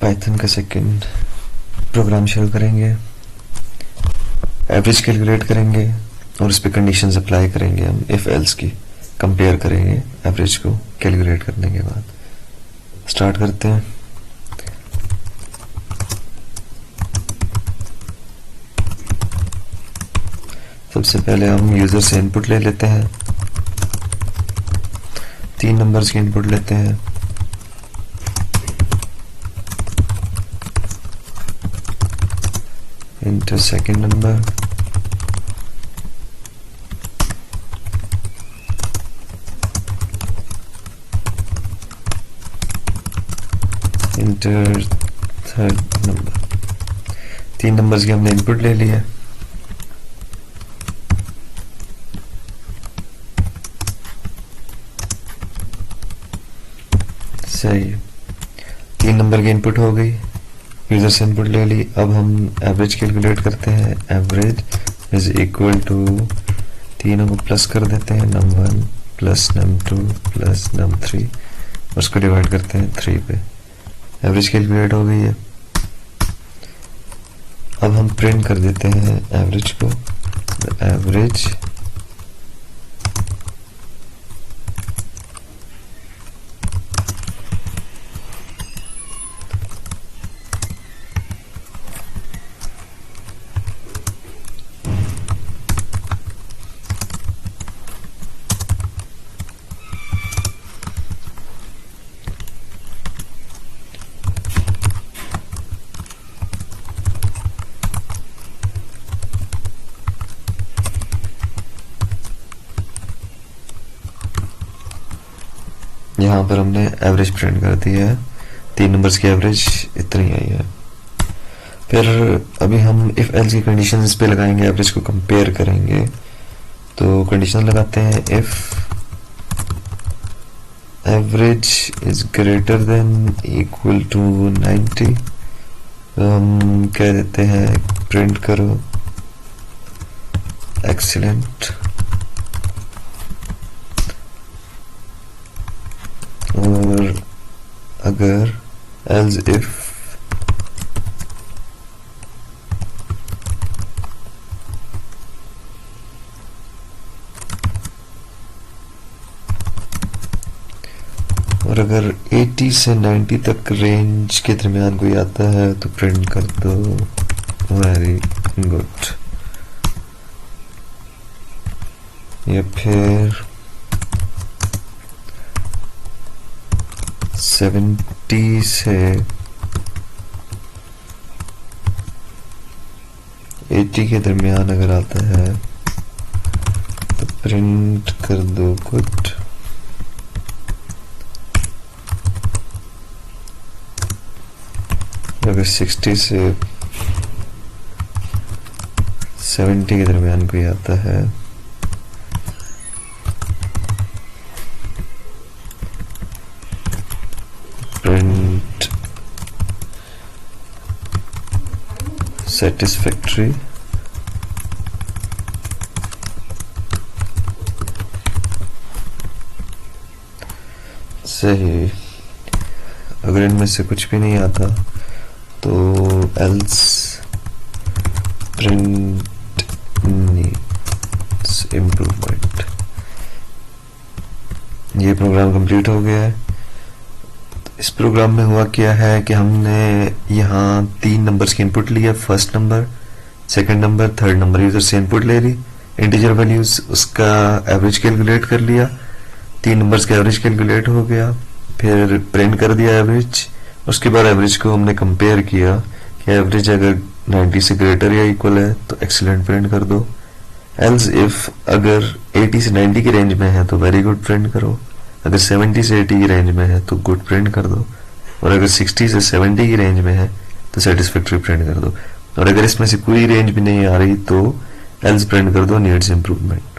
Python का second program शुरू करेंगे। एवरेज कैलकुलेट करेंगे और उस पर कंडीशंस अप्लाई करेंगे। हम इफ एल्स की कंपेयर करेंगे एवरेज को कैलकुलेट करने के बाद। स्टार्ट करते हैं। सबसे पहले हम यूजर से इनपुट ले लेते हैं। 3 नंबर्स की इनपुट लेते हैं। Enter second number, enter third number। 3 numbers की हमने इनपुट ले लिया। सही है, 3 नंबर की इनपुट हो गई, यूजर से इनपुट ले ली। अब हम एवरेज कैलकुलेट करते हैं। एवरेज इज इक्वल टू तीनों को प्लस कर देते हैं, num1 plus num2 plus num3, उसको डिवाइड करते हैं 3 पे। एवरेज कैलकुलेट हो गई है। अब हम प्रिंट कर देते हैं एवरेज को। एवरेज यहाँ पर हमने एवरेज प्रिंट कर दी है। 3 नंबर्स की एवरेज इतनी आई है। फिर अभी हम इफ एल्स की कंडीशन इस पे लगाएंगे, एवरेज को कंपेयर करेंगे। तो कंडीशन लगाते हैं if average is greater than equal to 90, तो हम कह देते हैं प्रिंट करो एक्सीलेंट। और अगर एल्स इफ और अगर 80 से 90 तक रेंज के दरमियान कोई आता है तो प्रिंट कर दो वेरी गुड। या फिर 70 से 80 के दरमियान अगर आता है तो प्रिंट कर दो गुड। अगर 60 से 70 के दरमियान कोई आता है प्रिंट satisfactory। सही। अगर इनमें से कुछ भी नहीं आता तो else print needs improvement। ये प्रोग्राम कंप्लीट हो गया है। इस प्रोग्राम में हुआ क्या है कि हमने यहाँ 3 नंबर्स की इनपुट लिया। First number, second number, third number. User से इनपुट ले ली, इंटीजर वैल्यूज, उसका एवरेज कैलकुलेट कर लिया। 3 नंबर्स का एवरेज कैलकुलेट हो गया। फिर प्रिंट कर दिया एवरेज। उसके बाद एवरेज को हमने कंपेयर किया कि एवरेज अगर 90 से ग्रेटर या इक्वल है तो एक्सीलेंट प्रिंट कर दो। एल्स इफ अगर 80 से 90 की रेंज में है तो वेरी गुड प्रिंट करो। अगर 70 से 80 की रेंज में है तो गुड प्रिंट कर दो। और अगर 60 से 70 की रेंज में है तो सेटिस्फैक्टरी प्रिंट कर दो। और अगर इसमें से कोई रेंज भी नहीं आ रही तो एल्स प्रिंट कर दो नीड्स इंप्रूवमेंट।